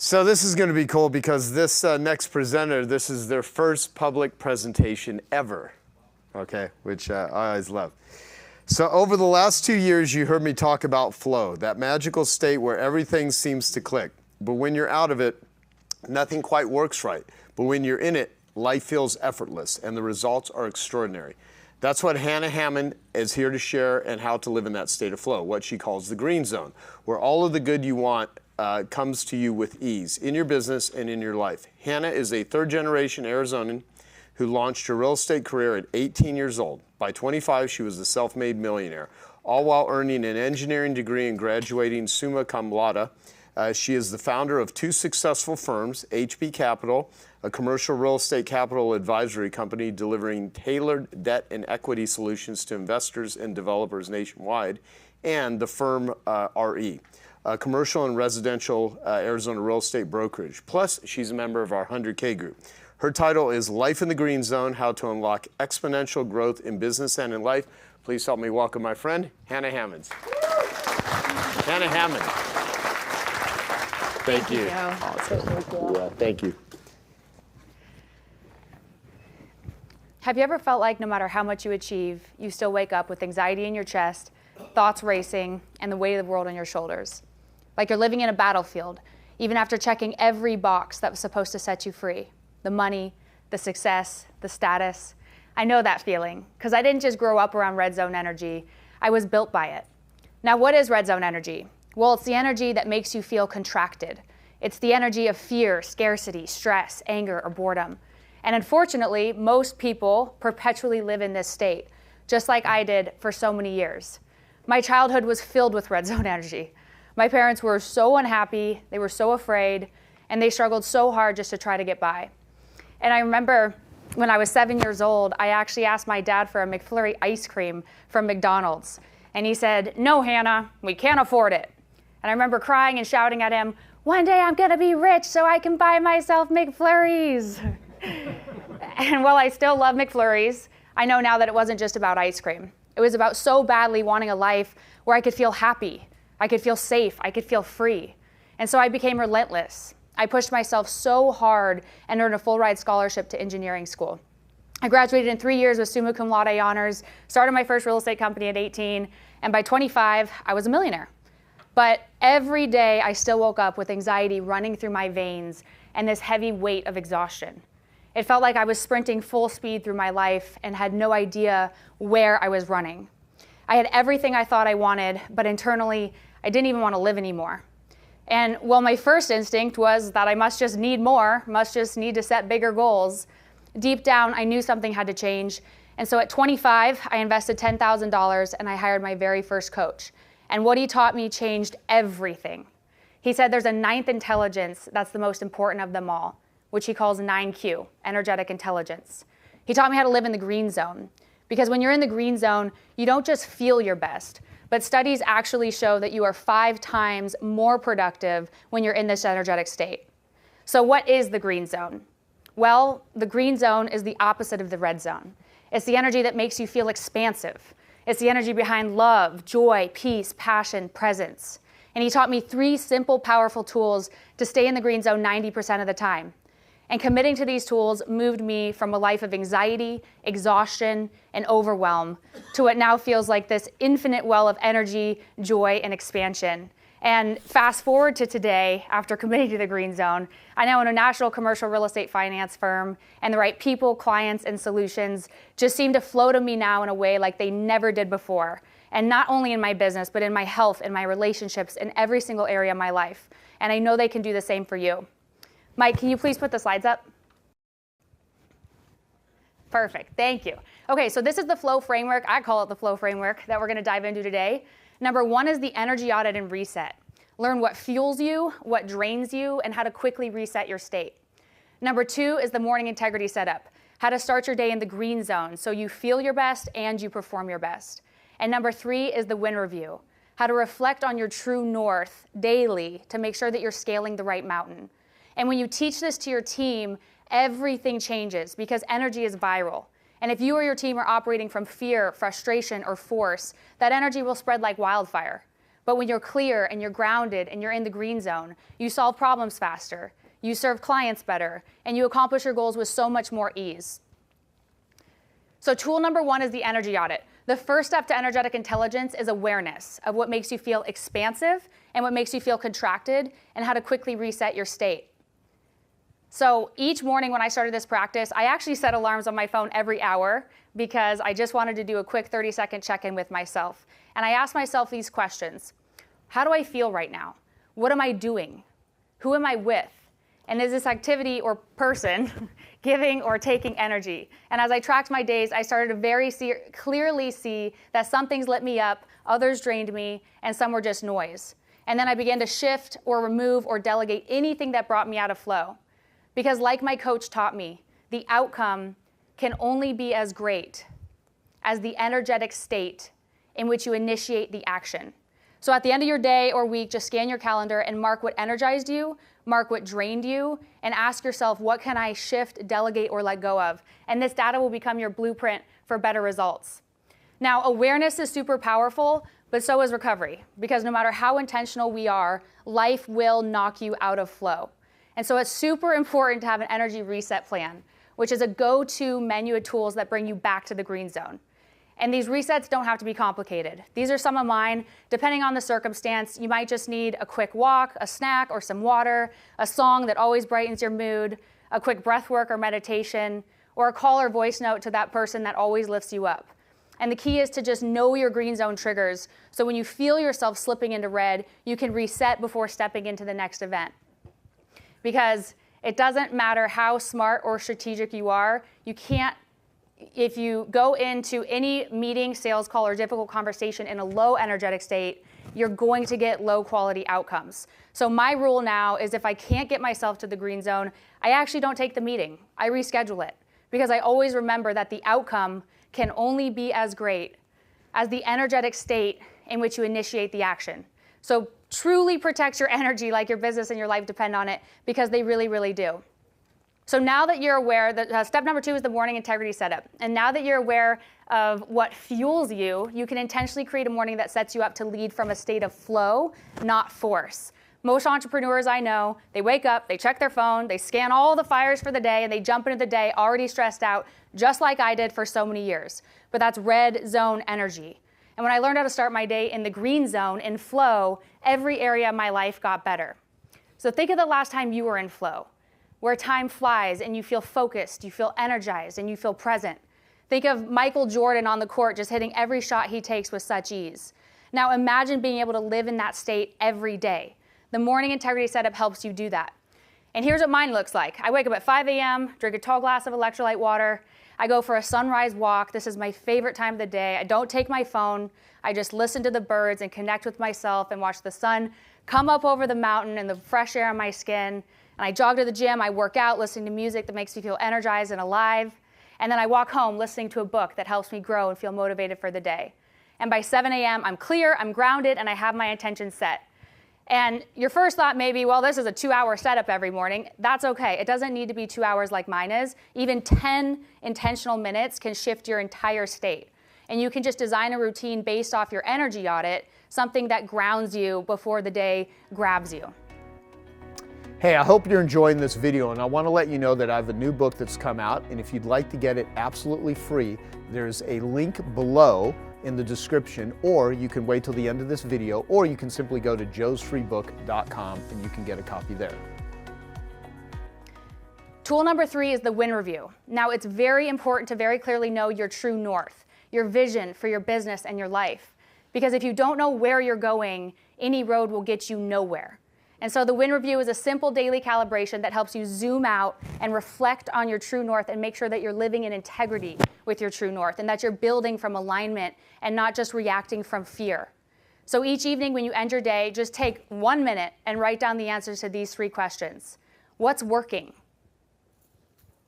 So this is going to be cool because this next presenter, this is their first public presentation ever, okay, which I always love. So over the last 2 years, you heard me talk about flow, that magical state where everything seems to click. But when you're out of it, nothing quite works right. But when you're in it, life feels effortless and the results are extraordinary. That's what Hannah Hammond is here to share and how to live in that state of flow, what she calls the green zone, where all of the good you want comes to you with ease in your business and in your life. Hannah is a third-generation Arizonan who launched her real estate career at 18 years old. By 25, she was a self-made millionaire, all while earning an engineering degree and graduating summa cum laude. She is the founder of 2 successful firms, HB Capital, a commercial real estate capital advisory company delivering tailored debt and equity solutions to investors and developers nationwide, and the firm RE, a commercial and residential Arizona real estate brokerage. Plus, she's a member of our 100K group. Her title is Life in the Green Zone, How to Unlock Exponential Growth in Business and in Life. Please help me welcome my friend, Hannah Hammond. Hannah Hammond. Thank you. Awesome. Thank you. Yeah, thank you. Have you ever felt like no matter how much you achieve, you still wake up with anxiety in your chest, thoughts racing, and the weight of the world on your shoulders? Like you're living in a battlefield, even after checking every box that was supposed to set you free. The money, the success, the status. I know that feeling, because I didn't just grow up around red zone energy, I was built by it. Now, what is red zone energy? Well, it's the energy that makes you feel contracted. It's the energy of fear, scarcity, stress, anger, or boredom. And unfortunately, most people perpetually live in this state, just like I did for so many years. My childhood was filled with red zone energy. My parents were so unhappy, they were so afraid, and they struggled so hard just to try to get by. And I remember when I was 7 years old, I actually asked my dad for a McFlurry ice cream from McDonald's. And he said, "No, Hannah, we can't afford it." And I remember crying and shouting at him, "One day I'm gonna be rich so I can buy myself McFlurries." And while I still love McFlurries, I know now that it wasn't just about ice cream. It was about so badly wanting a life where I could feel happy, I could feel safe, I could feel free. And so I became relentless. I pushed myself so hard and earned a full ride scholarship to engineering school. I graduated in 3 years with summa cum laude honors, started my first real estate company at 18, and by 25, I was a millionaire. But every day I still woke up with anxiety running through my veins and this heavy weight of exhaustion. It felt like I was sprinting full speed through my life and had no idea where I was running. I had everything I thought I wanted, but internally, I didn't even want to live anymore. And well, my first instinct was that I must just need more, must just need to set bigger goals. Deep down, I knew something had to change. And so at 25, I invested $10,000 and I hired my very first coach. And what he taught me changed everything. He said there's a 9th intelligence that's the most important of them all, which he calls 9Q, energetic intelligence. He taught me how to live in the green zone. Because when you're in the green zone, you don't just feel your best, but studies actually show that you are 5 times more productive when you're in this energetic state. So what is the green zone? Well, the green zone is the opposite of the red zone. It's the energy that makes you feel expansive. It's the energy behind love, joy, peace, passion, presence. And he taught me 3 simple, powerful tools to stay in the green zone 90% of the time. And committing to these tools moved me from a life of anxiety, exhaustion, and overwhelm to what now feels like this infinite well of energy, joy, and expansion. And fast forward to today, after committing to the green zone, I now own a national commercial real estate finance firm, and the right people, clients, and solutions just seem to flow to me now in a way like they never did before. And not only in my business, but in my health, in my relationships, in every single area of my life. And I know they can do the same for you. Mike, can you please put the slides up? Perfect, thank you. Okay, so this is the flow framework. I call it the flow framework that we're gonna dive into today. Number 1 is the energy audit and reset. Learn what fuels you, what drains you, and how to quickly reset your state. Number 2 is the morning integrity setup. How to start your day in the green zone so you feel your best and you perform your best. And number 3 is the win review. How to reflect on your true north daily to make sure that you're scaling the right mountain. And when you teach this to your team, everything changes because energy is viral. And if you or your team are operating from fear, frustration, or force, that energy will spread like wildfire. But when you're clear and you're grounded and you're in the green zone, you solve problems faster, you serve clients better, and you accomplish your goals with so much more ease. So tool number 1 is the energy audit. The first step to energetic intelligence is awareness of what makes you feel expansive and what makes you feel contracted and how to quickly reset your state. So each morning when I started this practice, I actually set alarms on my phone every hour because I just wanted to do a quick 30-second check-in with myself. And I asked myself these questions. How do I feel right now? What am I doing? Who am I with? And is this activity or person giving or taking energy? And as I tracked my days, I started to very clearly see that some things lit me up, others drained me, and some were just noise. And then I began to shift or remove or delegate anything that brought me out of flow. Because like my coach taught me, the outcome can only be as great as the energetic state in which you initiate the action. So at the end of your day or week, just scan your calendar and mark what energized you, mark what drained you, and ask yourself, what can I shift, delegate, or let go of? And this data will become your blueprint for better results. Now, awareness is super powerful, but so is recovery, because no matter how intentional we are, life will knock you out of flow. And so it's super important to have an energy reset plan, which is a go-to menu of tools that bring you back to the green zone. And these resets don't have to be complicated. These are some of mine. Depending on the circumstance, you might just need a quick walk, a snack or some water, a song that always brightens your mood, a quick breath work or meditation, or a call or voice note to that person that always lifts you up. And the key is to just know your green zone triggers, so when you feel yourself slipping into red, you can reset before stepping into the next event. Because it doesn't matter how smart or strategic you are, you can't, if you go into any meeting, sales call, or difficult conversation in a low energetic state, you're going to get low quality outcomes. So my rule now is if I can't get myself to the green zone, I actually don't take the meeting. I reschedule it, because I always remember that the outcome can only be as great as the energetic state in which you initiate the action. So truly protect your energy like your business and your life depend on it, because they really, really do. So now that you're aware that step number 2 is the morning integrity setup. And now that you're aware of what fuels you, you can intentionally create a morning that sets you up to lead from a state of flow, not force. Most entrepreneurs I know, they wake up, they check their phone, they scan all the fires for the day, and they jump into the day already stressed out, just like I did for so many years. But that's red zone energy. And when I learned how to start my day in the green zone, in flow, every area of my life got better. So think of the last time you were in flow, where time flies and you feel focused, you feel energized, and you feel present. Think of Michael Jordan on the court just hitting every shot he takes with such ease. Now imagine being able to live in that state every day. The morning integrity setup helps you do that. And here's what mine looks like. I wake up at 5 a.m., drink a tall glass of electrolyte water. I go for a sunrise walk. This is my favorite time of the day. I don't take my phone. I just listen to the birds and connect with myself and watch the sun come up over the mountain and the fresh air on my skin. And I jog to the gym. I work out listening to music that makes me feel energized and alive. And then I walk home listening to a book that helps me grow and feel motivated for the day. And by 7 a.m., I'm clear, I'm grounded, and I have my intention set. And your first thought may be, well, this is a 2-hour setup every morning. That's okay. It doesn't need to be 2 hours like mine is. Even 10 intentional minutes can shift your entire state. And you can just design a routine based off your energy audit, something that grounds you before the day grabs you. Hey, I hope you're enjoying this video, and I want to let you know that I have a new book that's come out, and if you'd like to get it absolutely free, there's a link below in the description, or you can wait till the end of this video, or you can simply go to joesfreebook.com and you can get a copy there. Tool number 3 is the win review. Now, it's very important to very clearly know your true north, your vision for your business and your life. Because if you don't know where you're going, any road will get you nowhere. And so the win review is a simple daily calibration that helps you zoom out and reflect on your true north and make sure that you're living in integrity with your true north and that you're building from alignment and not just reacting from fear. So each evening when you end your day, just take 1 minute and write down the answers to these 3 questions. What's working?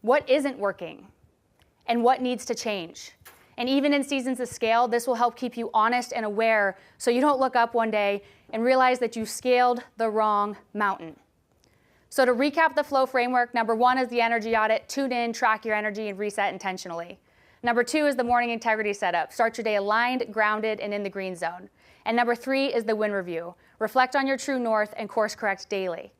What isn't working? And what needs to change? And even in seasons of scale, this will help keep you honest and aware so you don't look up one day and realize that you scaled the wrong mountain. So to recap the flow framework, number 1 is the energy audit. Tune in, track your energy, and reset intentionally. Number 2 is the morning integrity setup. Start your day aligned, grounded, and in the green zone. And number 3 is the win review. Reflect on your true north and course correct daily.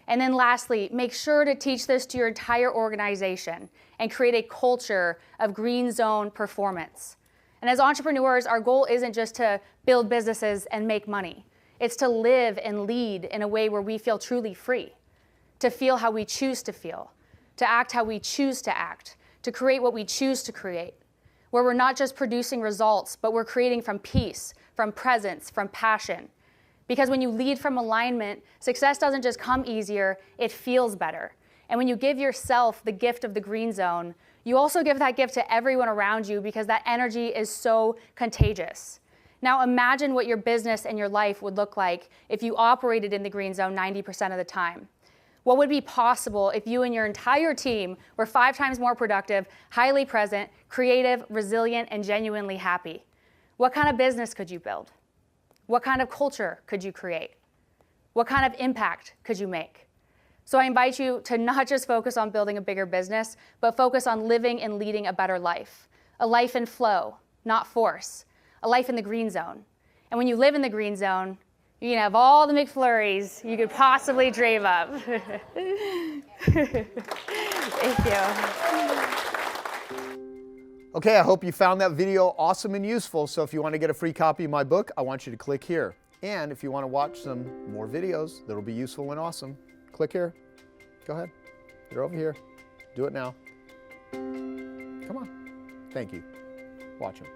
And then lastly, make sure to teach this to your entire organization and create a culture of green zone performance. And as entrepreneurs, our goal isn't just to build businesses and make money. It's to live and lead in a way where we feel truly free, to feel how we choose to feel, to act how we choose to act, to create what we choose to create, where we're not just producing results, but we're creating from peace, from presence, from passion. Because when you lead from alignment, success doesn't just come easier, it feels better. And when you give yourself the gift of the green zone, you also give that gift to everyone around you because that energy is so contagious. Now imagine what your business and your life would look like if you operated in the green zone 90% of the time. What would be possible if you and your entire team were 5 times more productive, highly present, creative, resilient, and genuinely happy? What kind of business could you build? What kind of culture could you create? What kind of impact could you make? So I invite you to not just focus on building a bigger business, but focus on living and leading a better life. A life in flow, not force. A life in the green zone. And when you live in the green zone, you can have all the McFlurries you could possibly dream of. Thank you. Okay, I hope you found that video awesome and useful. So if you want to get a free copy of my book, I want you to click here. And if you want to watch some more videos that'll be useful and awesome, click here. Go ahead. They're over here. Do it now. Come on. Thank you. Watch them.